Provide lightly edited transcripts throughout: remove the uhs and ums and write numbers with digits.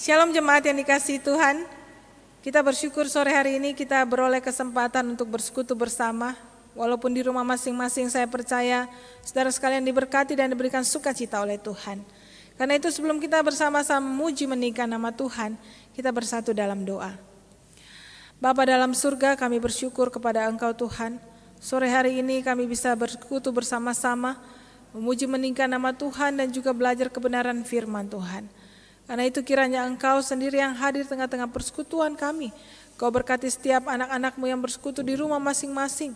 Shalom jemaat yang dikasihi Tuhan. Kita bersyukur sore hari ini kita beroleh kesempatan untuk bersekutu bersama. Walaupun di rumah masing-masing, saya percaya saudara sekalian diberkati dan diberikan sukacita oleh Tuhan. Karena itu sebelum kita bersama-sama memuji meninggikan nama Tuhan, kita bersatu dalam doa. Bapa dalam surga, kami bersyukur kepada Engkau Tuhan. Sore hari ini kami bisa bersekutu bersama-sama, memuji meninggikan nama Tuhan dan juga belajar kebenaran firman Tuhan. Karena itu kiranya Engkau sendiri yang hadir tengah-tengah persekutuan kami. Kau berkati setiap anak-anak-Mu yang bersekutu di rumah masing-masing.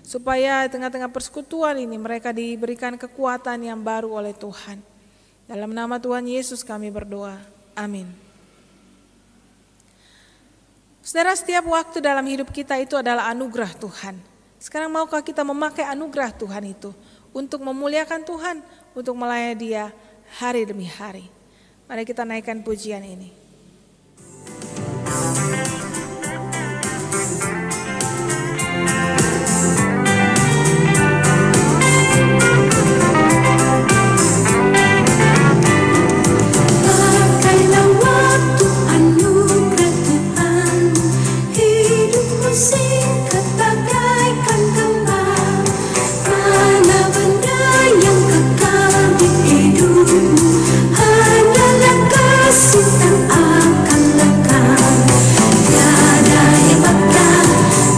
Supaya tengah-tengah persekutuan ini mereka diberikan kekuatan yang baru oleh Tuhan. Dalam nama Tuhan Yesus kami berdoa. Amin. Saudara, setiap waktu dalam hidup kita itu adalah anugerah Tuhan. Sekarang maukah kita memakai anugerah Tuhan itu untuk memuliakan Tuhan, untuk melayani Dia hari demi hari. Mari kita naikkan pujian ini. Pakailah waktu anugerah Tuhan, hidupmu singkat bagaikan kembang. Mana benda yang kekal di hidupmu, hanyalah kasih tak akan lekang. Tiada yang bakal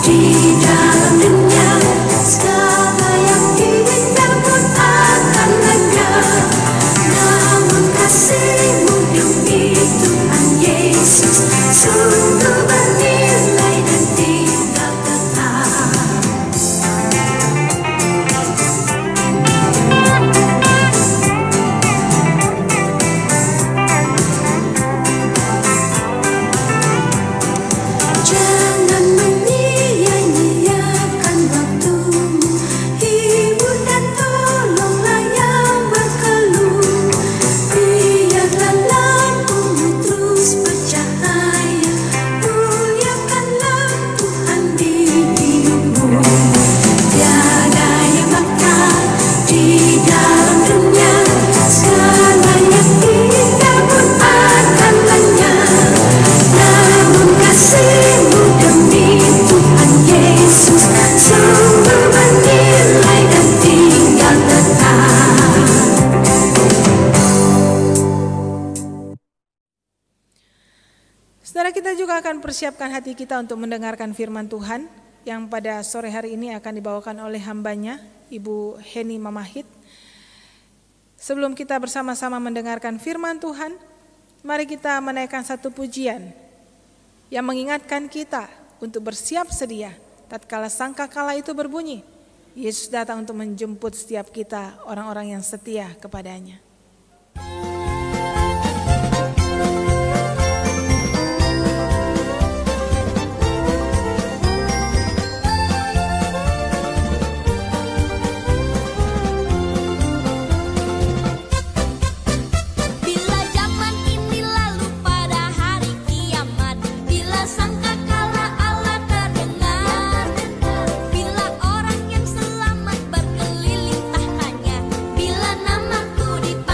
di dalam dunia, segala yang indah pun akan lenyap. Namun kasih-Mu demi Tuhan Yesus sungguh bernilai dan tinggal tetap. Jangan menyia-nyiakan waktumu, hibur dan tolonglah yang berkeluh. Biarlah lampumu terus bercahaya, muliakanlah Tuhan di hidupmu. Tiada yang bakal di dalam dunia, segala yang indah pun akan lenyap. Namun kasih-Mu demi Tuhan Yesus sungguh bernilai dan tinggal tetap. Saudara, kita juga akan persiapkan hati kita untuk mendengarkan firman Tuhan yang pada sore hari ini akan dibawakan oleh hambanya, Ibu Heni Mamahit. Sebelum kita bersama-sama mendengarkan firman Tuhan, mari kita menaikkan satu pujian yang mengingatkan kita untuk bersiap sedia tatkala sangkakala itu berbunyi. Yesus datang untuk menjemput setiap kita, orang-orang yang setia kepadanya. Bila zaman ini lalu pada hari kiamat, bila sangkakala Allah terdengar, bila orang yang selamat berkeliling tahtanya, bila namaku dipanggil.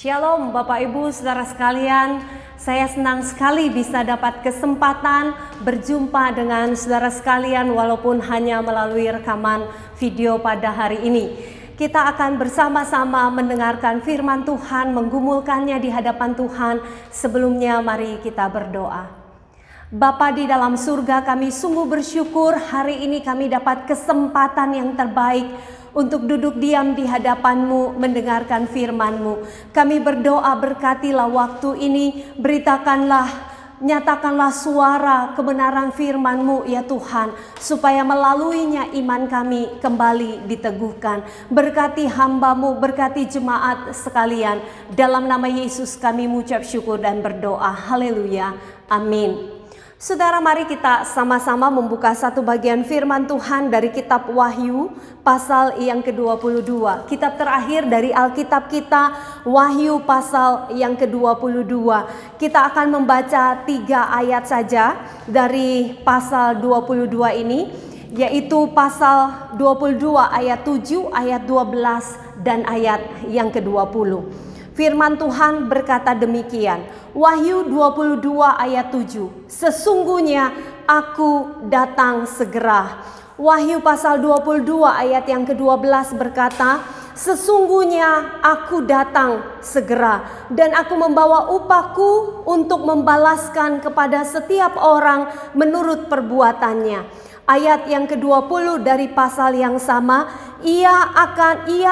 Shalom Bapak Ibu Saudara sekalian, saya senang sekali bisa dapat kesempatan berjumpa dengan saudara sekalian walaupun hanya melalui rekaman video pada hari ini. Kita akan bersama-sama mendengarkan firman Tuhan, menggumulkannya di hadapan Tuhan. Sebelumnya mari kita berdoa. Bapa di dalam surga, kami sungguh bersyukur hari ini kami dapat kesempatan yang terbaik untuk duduk diam di hadapan-Mu, mendengarkan firman-Mu. Kami berdoa, berkatilah waktu ini, nyatakanlah suara kebenaran firman-Mu ya Tuhan, supaya melaluinya iman kami kembali diteguhkan. Berkati hamba-Mu, berkati jemaat sekalian. Dalam nama Yesus kami mengucap syukur dan berdoa. Haleluya. Amin. Saudara, mari kita sama-sama membuka satu bagian firman Tuhan dari kitab Wahyu pasal yang ke-22. Kitab terakhir dari Alkitab kita, Wahyu pasal yang ke-22. Kita akan membaca 3 ayat saja dari pasal 22 ini, yaitu pasal 22 ayat 7, ayat 12 dan ayat yang ke-20. Firman Tuhan berkata demikian, Wahyu 22 ayat 7, sesungguhnya aku datang segera. Wahyu pasal 22 ayat yang ke-12 berkata, sesungguhnya aku datang segera dan aku membawa upahku untuk membalaskan kepada setiap orang menurut perbuatannya. Ayat yang ke-20 dari pasal yang sama, ia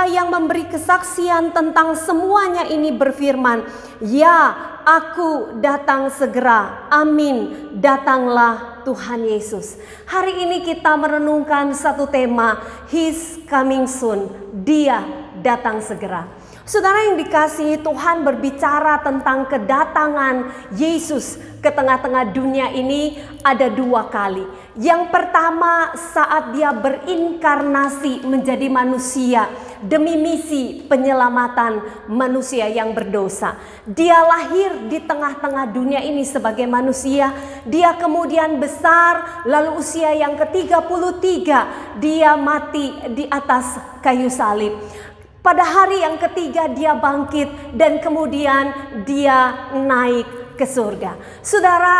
yang memberi kesaksian tentang semuanya ini berfirman, ya, aku datang segera. Amin. Datanglah Tuhan Yesus. Hari ini kita merenungkan satu tema, His coming soon. Dia datang segera. Saudara yang dikasihi Tuhan, berbicara tentang kedatangan Yesus ke tengah-tengah dunia ini ada 2 kali. Yang pertama saat dia berinkarnasi menjadi manusia demi misi penyelamatan manusia yang berdosa. Dia lahir di tengah-tengah dunia ini sebagai manusia. Dia kemudian besar, lalu usia yang ke-33 dia mati di atas kayu salib. Pada hari yang ketiga dia bangkit dan kemudian dia naik ke surga. Saudara,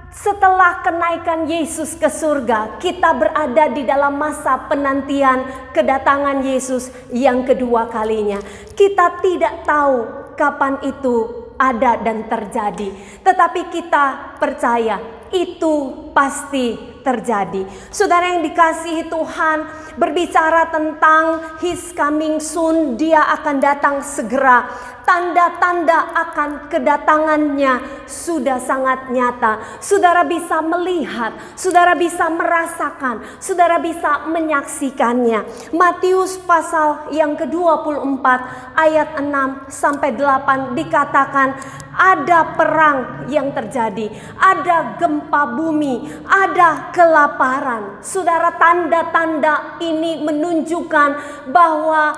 setelah kenaikan Yesus ke surga, kita berada di dalam masa penantian kedatangan Yesus yang kedua kalinya. Kita tidak tahu kapan itu ada dan terjadi, tetapi kita percaya itu pasti terjadi. Saudara yang dikasihi Tuhan, berbicara tentang His coming soon, dia akan datang segera. Tanda-tanda akan kedatangannya sudah sangat nyata. Saudara bisa melihat, saudara bisa merasakan, saudara bisa menyaksikannya. Matius pasal yang ke-24 ayat 6 sampai 8 dikatakan ada perang yang terjadi, ada gempa bumi, ada kelaparan. Saudara, tanda-tanda ini menunjukkan bahwa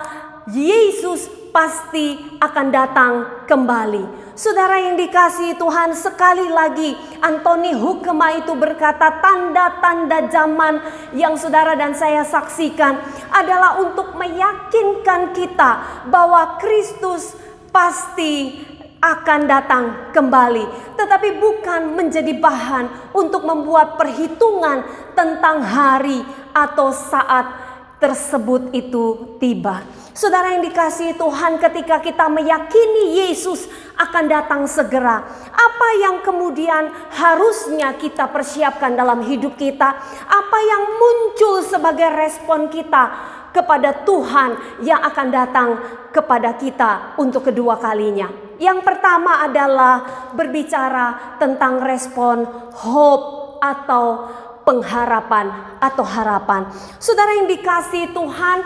Yesus pasti akan datang kembali. Saudara yang dikasihi Tuhan, sekali lagi Anthony Hoekema itu berkata, tanda-tanda zaman yang saudara dan saya saksikan adalah untuk meyakinkan kita bahwa Kristus pasti akan datang kembali, tetapi bukan menjadi bahan untuk membuat perhitungan tentang hari atau saat tersebut itu tiba. Saudara yang dikasihi Tuhan, ketika kita meyakini Yesus akan datang segera, apa yang kemudian harusnya kita persiapkan dalam hidup kita? Apa yang muncul sebagai respon kita kepada Tuhan yang akan datang kepada kita untuk kedua kalinya? Yang pertama adalah berbicara tentang respon hope atau pengharapan atau harapan. Saudara yang dikasihi Tuhan,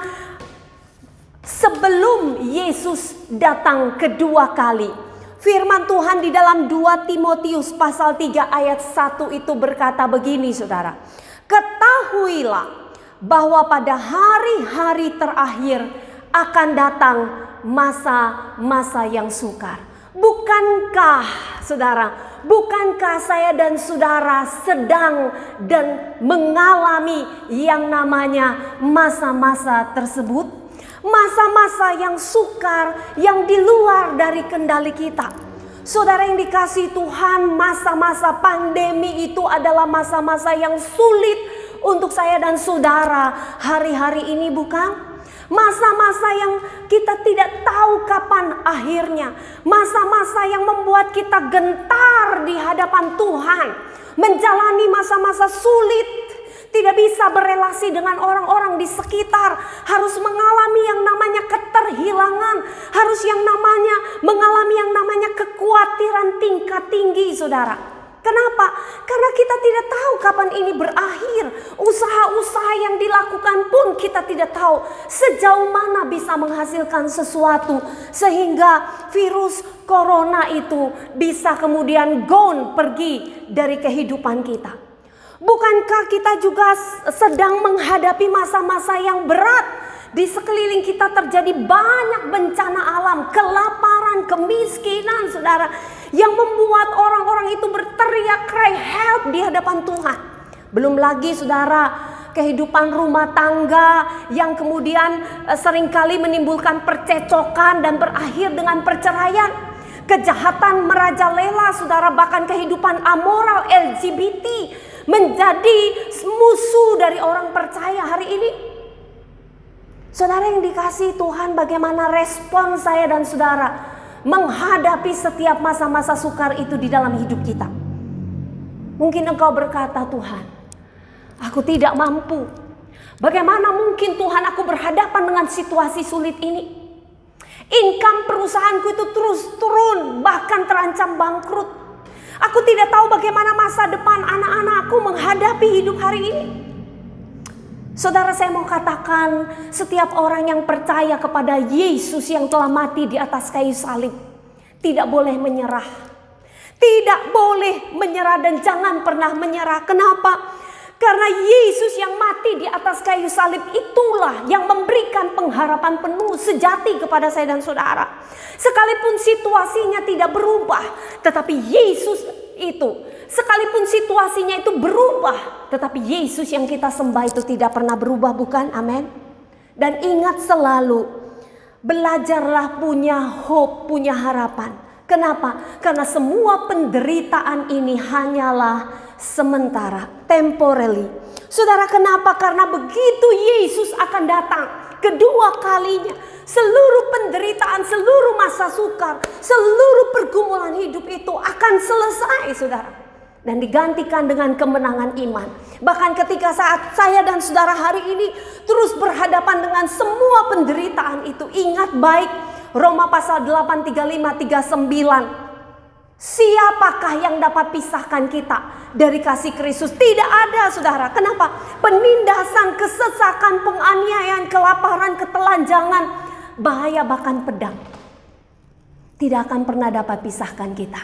sebelum Yesus datang kedua kali, firman Tuhan di dalam 2 Timotius pasal 3 ayat 1 itu berkata begini, saudara. Ketahuilah bahwa pada hari-hari terakhir akan datang masa-masa yang sukar. Bukankah saudara, bukankah saya dan saudara sedang dan mengalami yang namanya masa-masa tersebut? Masa-masa yang sukar, yang di luar dari kendali kita. Saudara yang dikasihi Tuhan, masa-masa pandemi itu adalah masa-masa yang sulit untuk saya dan saudara hari-hari ini, bukan? Masa-masa yang kita tidak tahu kapan akhirnya. Masa-masa yang membuat kita gentar di hadapan Tuhan. Menjalani masa-masa sulit. Tidak bisa berelasi dengan orang-orang di sekitar. Harus mengalami yang namanya keterhilangan. Harus mengalami yang namanya kekhawatiran tingkat tinggi, saudara. Kenapa? Karena kita tidak tahu kapan ini berakhir. Usaha-usaha yang dilakukan pun kita tidak tahu sejauh mana bisa menghasilkan sesuatu. Sehingga virus corona itu bisa kemudian gone, pergi dari kehidupan kita. Bukankah kita juga sedang menghadapi masa-masa yang berat? Di sekeliling kita terjadi banyak bencana alam, kelaparan, kemiskinan, saudara. Yang membuat orang-orang itu berteriak cry help di hadapan Tuhan. Belum lagi saudara, kehidupan rumah tangga yang kemudian seringkali menimbulkan percecokan dan berakhir dengan perceraian. Kejahatan merajalela, saudara, bahkan kehidupan amoral LGBT menjadi musuh dari orang percaya hari ini. Saudara yang dikasihi Tuhan, bagaimana respon saya dan saudara menghadapi setiap masa-masa sukar itu di dalam hidup kita? Mungkin engkau berkata, Tuhan, aku tidak mampu. Bagaimana mungkin Tuhan aku berhadapan dengan situasi sulit ini? Income perusahaanku itu terus turun, bahkan terancam bangkrut. Aku tidak tahu bagaimana masa depan anak-anakku menghadapi hidup hari ini. Saudara, saya mau katakan, setiap orang yang percaya kepada Yesus yang telah mati di atas kayu salib tidak boleh menyerah. Tidak boleh menyerah dan jangan pernah menyerah. Kenapa? Karena Yesus yang mati di atas kayu salib itulah yang memberikan pengharapan penuh sejati kepada saya dan saudara. Sekalipun situasinya tidak berubah, tetapi Yesus itu, sekalipun situasinya itu berubah, tetapi Yesus yang kita sembah itu tidak pernah berubah, bukan? Amin. Dan ingat selalu, belajarlah punya hope, punya harapan. Kenapa? Karena semua penderitaan ini hanyalah sementara, temporary. Saudara, kenapa? Karena begitu Yesus akan datang kedua kalinya, seluruh penderitaan, seluruh masa sukar, seluruh pergumulan hidup itu akan selesai, saudara, dan digantikan dengan kemenangan iman. Bahkan ketika saat saya dan saudara hari ini terus berhadapan dengan semua penderitaan itu, ingat baik Roma pasal 8, 35, 39. Siapakah yang dapat pisahkan kita dari kasih Kristus? Tidak ada, saudara. Kenapa? Penindasan, kesesakan, penganiayaan, kelaparan, ketelanjangan, bahaya bahkan pedang tidak akan pernah dapat pisahkan kita.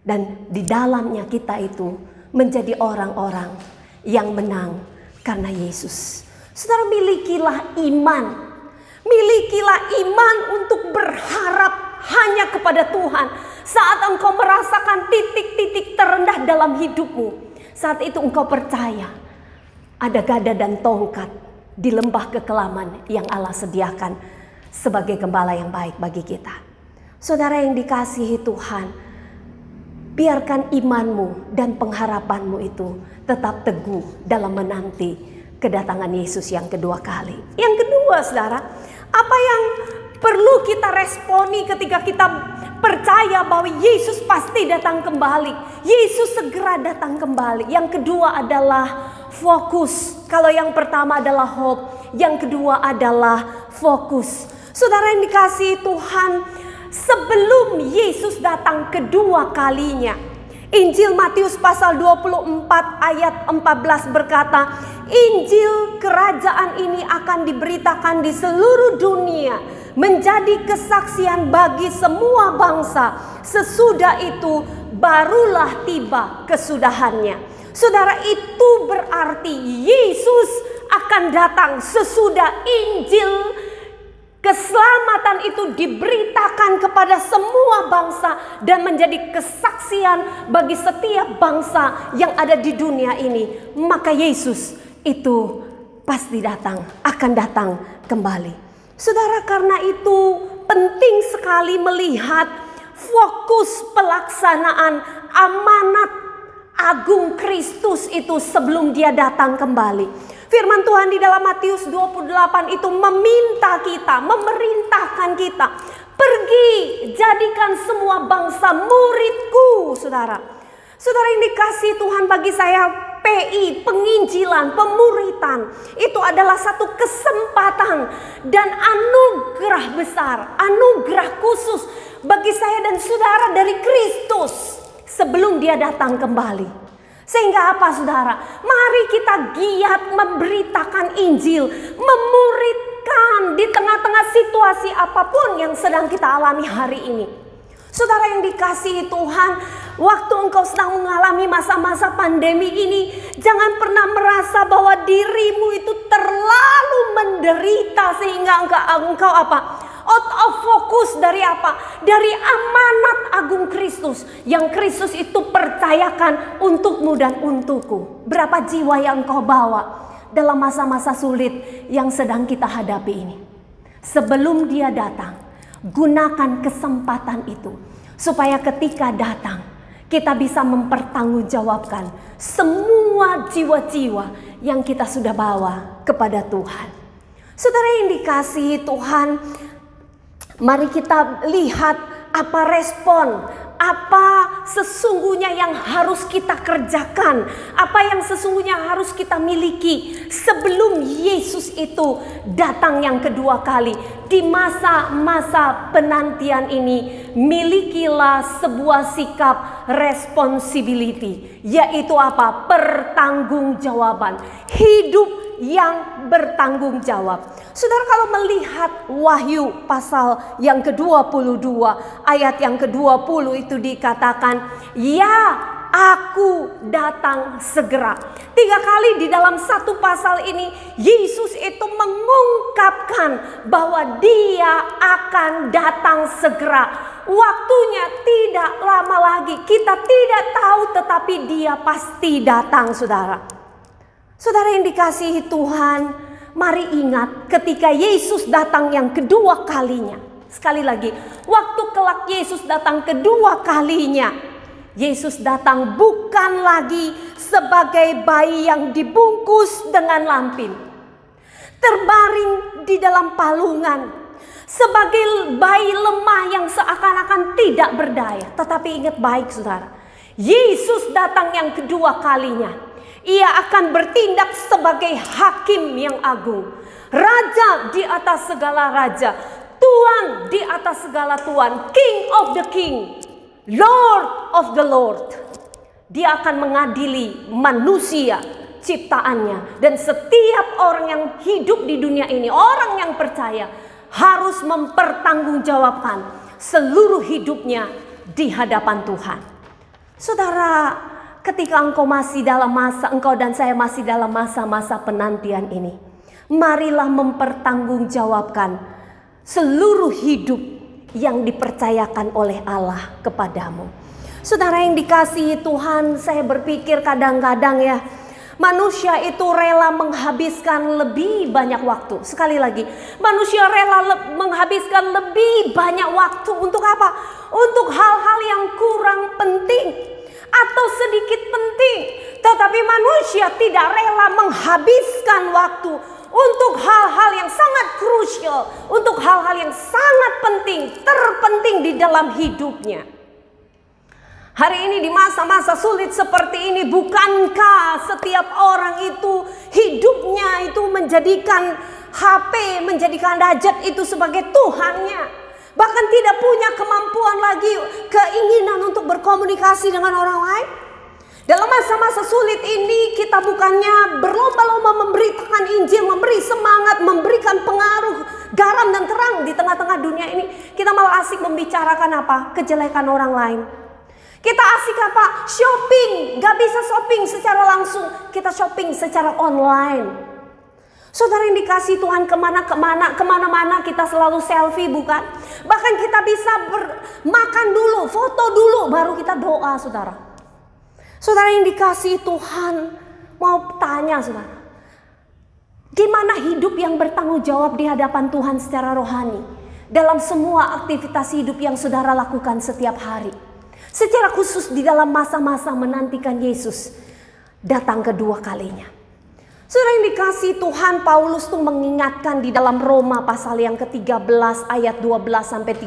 Dan di dalamnya kita itu menjadi orang-orang yang menang karena Yesus. Saudara, milikilah iman. Milikilah iman untuk berharap hanya kepada Tuhan. Saat engkau merasakan titik-titik terendah dalam hidupmu, saat itu engkau percaya ada gada dan tongkat di lembah kekelaman yang Allah sediakan sebagai gembala yang baik bagi kita. Saudara yang dikasihi Tuhan, biarkan imanmu dan pengharapanmu itu tetap teguh dalam menanti kedatangan Yesus yang kedua kali. Yang kedua, saudara, apa yang perlu kita responi ketika kita percaya bahwa Yesus pasti datang kembali? Yesus segera datang kembali. Yang kedua adalah fokus. Kalau yang pertama adalah hope, yang kedua adalah fokus. Saudara yang dikasihi Tuhan, sebelum Yesus datang kedua kalinya, Injil Matius pasal 24 ayat 14 berkata, Injil kerajaan ini akan diberitakan di seluruh dunia menjadi kesaksian bagi semua bangsa. Sesudah itu barulah tiba kesudahannya. Saudara, itu berarti Yesus akan datang sesudah Injil keselamatan itu diberitakan kepada semua bangsa dan menjadi kesaksian bagi setiap bangsa yang ada di dunia ini. Maka Yesus itu pasti datang, akan datang kembali. Saudara, karena itu penting sekali melihat fokus pelaksanaan amanat agung Kristus itu sebelum dia datang kembali. Firman Tuhan di dalam Matius 28 itu meminta kita, memerintahkan kita, pergi jadikan semua bangsa muridku, saudara. Saudara yang dikasihi Tuhan, bagi saya PI, penginjilan, pemuritan, itu adalah satu kesempatan dan anugerah besar, anugerah khusus bagi saya dan saudara dari Kristus sebelum dia datang kembali. Sehingga apa, saudara? Mari kita giat memberitakan Injil, memuridkan di tengah-tengah situasi apapun yang sedang kita alami hari ini. Saudara yang dikasihi Tuhan, waktu engkau sedang mengalami masa-masa pandemi ini, jangan pernah merasa bahwa dirimu itu terlalu menderita sehingga engkau apa? Out of focus dari apa? Dari amanat agung Kristus yang Kristus itu percayakan untukmu dan untukku. Berapa jiwa yang engkau bawa dalam masa-masa sulit yang sedang kita hadapi ini? Sebelum dia datang, gunakan kesempatan itu supaya ketika datang kita bisa mempertanggungjawabkan semua jiwa-jiwa yang kita sudah bawa kepada Tuhan. Saudara yang dikasihi Tuhan, mari kita lihat apa respon, apa sesungguhnya yang harus kita kerjakan, apa yang sesungguhnya harus kita miliki sebelum Yesus itu datang yang kedua kali. Di masa-masa penantian ini, milikilah sebuah sikap responsibility, yaitu apa? Pertanggungjawaban. Hidup yang bertanggung jawab. Saudara, kalau melihat Wahyu pasal yang ke-22 ayat yang ke-20 itu dikatakan, ya, aku datang segera. 3 kali di dalam satu pasal ini Yesus itu mengungkapkan bahwa dia akan datang segera. Waktunya tidak lama lagi, kita tidak tahu, tetapi dia pasti datang, saudara. Saudara yang dikasihi Tuhan, mari ingat ketika Yesus datang yang kedua kalinya. Sekali lagi, waktu kelak Yesus datang kedua kalinya, Yesus datang bukan lagi sebagai bayi yang dibungkus dengan lampin, terbaring di dalam palungan, sebagai bayi lemah yang seakan-akan tidak berdaya. Tetapi ingat baik, saudara, Yesus datang yang kedua kalinya. Ia akan bertindak sebagai hakim yang agung, raja di atas segala raja, tuan di atas segala tuan, king of the king, lord of the lord. Dia akan mengadili manusia ciptaannya, dan setiap orang yang hidup di dunia ini, orang yang percaya, harus mempertanggungjawabkan seluruh hidupnya di hadapan Tuhan. Saudara, ketika engkau dan saya masih dalam masa-masa penantian ini, marilah mempertanggungjawabkan seluruh hidup yang dipercayakan oleh Allah kepadamu. Saudara yang dikasihi Tuhan, saya berpikir kadang-kadang ya, manusia itu rela menghabiskan lebih banyak waktu. Sekali lagi, manusia rela menghabiskan lebih banyak waktu untuk apa? Untuk hal-hal yang kurang penting atau sedikit penting. Tetapi manusia tidak rela menghabiskan waktu untuk hal-hal yang sangat krusial, untuk hal-hal yang sangat penting, terpenting di dalam hidupnya. Hari ini di masa-masa sulit seperti ini, bukankah setiap orang itu hidupnya itu menjadikan HP, menjadikan gadget itu sebagai Tuhannya? Bahkan tidak punya kemampuan lagi, keinginan untuk berkomunikasi dengan orang lain. Dalam masa-masa sulit ini, kita bukannya berlomba-lomba memberitakan Injil, memberi semangat, memberikan pengaruh, garam dan terang di tengah-tengah dunia ini. Kita malah asik membicarakan apa? Kejelekan orang lain. Kita asik apa? Shopping. Gak bisa shopping secara langsung, kita shopping secara online. Saudara yang dikasihi Tuhan, kemana-mana kita selalu selfie, bukan? Bahkan kita bisa makan dulu, foto dulu, baru kita doa, saudara. Saudara yang dikasihi Tuhan, mau tanya, saudara, Gimana hidup yang bertanggung jawab di hadapan Tuhan secara rohani dalam semua aktivitas hidup yang saudara lakukan setiap hari. Secara khusus di dalam masa-masa menantikan Yesus datang kedua kalinya. Saudara yang dikasihi Tuhan, Paulus tuh mengingatkan di dalam Roma pasal yang ke-13 ayat 12-13.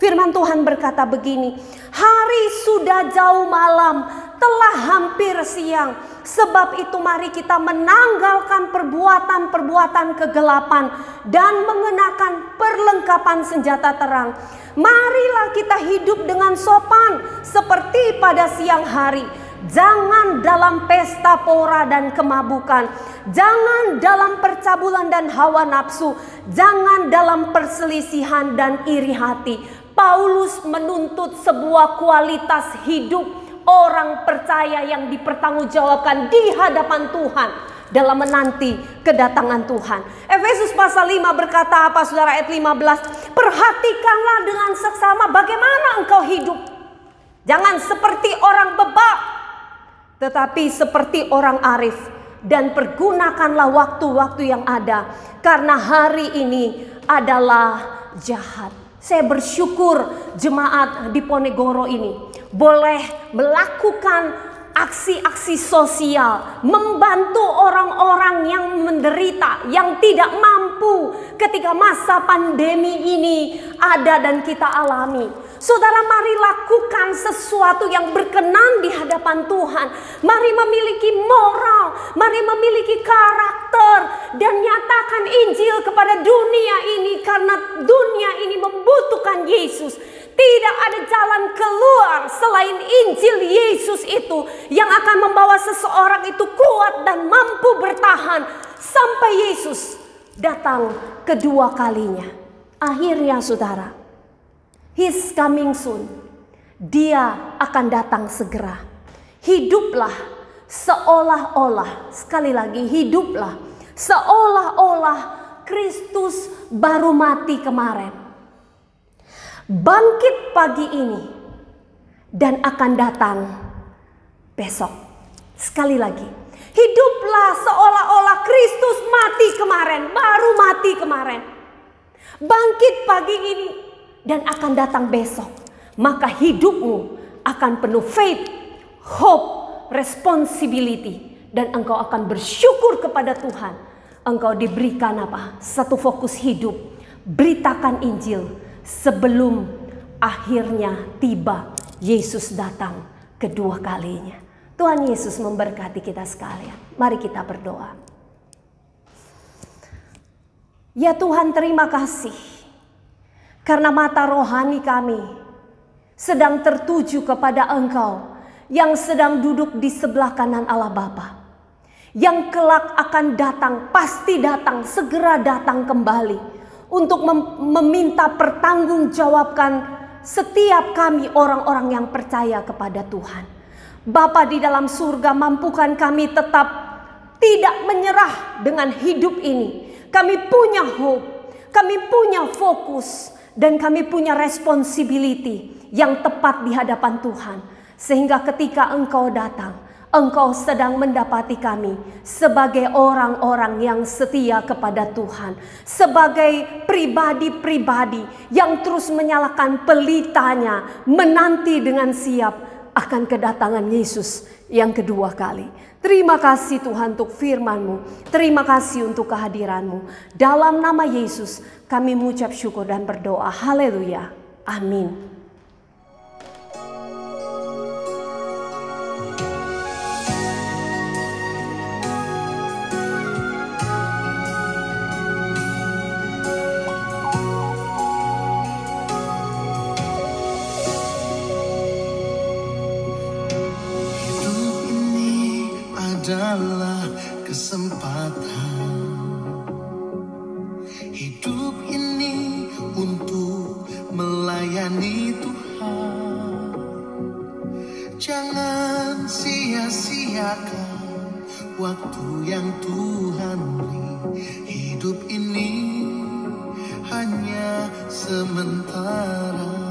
Firman Tuhan berkata begini, hari sudah jauh malam, telah hampir siang. Sebab itu mari kita menanggalkan perbuatan-perbuatan kegelapan dan mengenakan perlengkapan senjata terang. Marilah kita hidup dengan sopan seperti pada siang hari. Jangan dalam pesta pora dan kemabukan. Jangan dalam percabulan dan hawa nafsu. Jangan dalam perselisihan dan iri hati. Paulus menuntut sebuah kualitas hidup orang percaya yang dipertanggungjawabkan di hadapan Tuhan dalam menanti kedatangan Tuhan. Efesus pasal 5 berkata apa saudara, ayat 15? Perhatikanlah dengan seksama bagaimana engkau hidup. Jangan seperti orang bebal, tetapi seperti orang arif. Dan pergunakanlah waktu-waktu yang ada, karena hari ini adalah jahat. Saya bersyukur jemaat di Ponegoro ini boleh melakukan aksi-aksi sosial, membantu orang-orang yang menderita, yang tidak mampu ketika masa pandemi ini ada dan kita alami. Saudara, mari lakukan sesuatu yang berkenan di hadapan Tuhan. Mari memiliki moral, mari memiliki karakter, dan nyatakan Injil kepada dunia ini, karena dunia ini membutuhkan Yesus. Tidak ada jalan keluar selain Injil Yesus itu yang akan membawa seseorang itu kuat dan mampu bertahan sampai Yesus datang kedua kalinya. Akhirnya saudara, He's coming soon. Dia akan datang segera. Hiduplah seolah-olah, sekali lagi hiduplah seolah-olah Kristus baru mati kemarin. Bangkit pagi ini dan akan datang besok. Sekali lagi, hiduplah seolah-olah Kristus mati kemarin, baru mati kemarin. Bangkit pagi ini dan akan datang besok. Maka hidupmu akan penuh faith, hope, responsibility, dan engkau akan bersyukur kepada Tuhan. Engkau diberikan apa? Satu fokus hidup. Beritakan Injil sebelum akhirnya tiba Yesus datang kedua kalinya. Tuhan Yesus memberkati kita sekalian. Mari kita berdoa. Ya Tuhan, terima kasih karena mata rohani kami sedang tertuju kepada Engkau yang sedang duduk di sebelah kanan Allah Bapa, yang kelak akan datang, pasti datang, segera datang kembali untuk meminta pertanggungjawabkan setiap kami orang-orang yang percaya kepada Tuhan. Bapa di dalam surga, mampukan kami tetap tidak menyerah dengan hidup ini. Kami punya hope, kami punya fokus, dan kami punya responsibility yang tepat di hadapan Tuhan. Sehingga ketika Engkau datang, Engkau sedang mendapati kami sebagai orang-orang yang setia kepada Tuhan. Sebagai pribadi-pribadi yang terus menyalakan pelitanya, menanti dengan siap akan kedatangan Yesus yang kedua kali. Terima kasih Tuhan untuk firman-Mu. Terima kasih untuk kehadiran-Mu. Dalam nama Yesus kami mengucap syukur dan berdoa. Haleluya. Amin. Adalah kesempatan hidup ini untuk melayani Tuhan. Jangan sia-siakan waktu yang Tuhan beri. Hidup ini hanya sementara.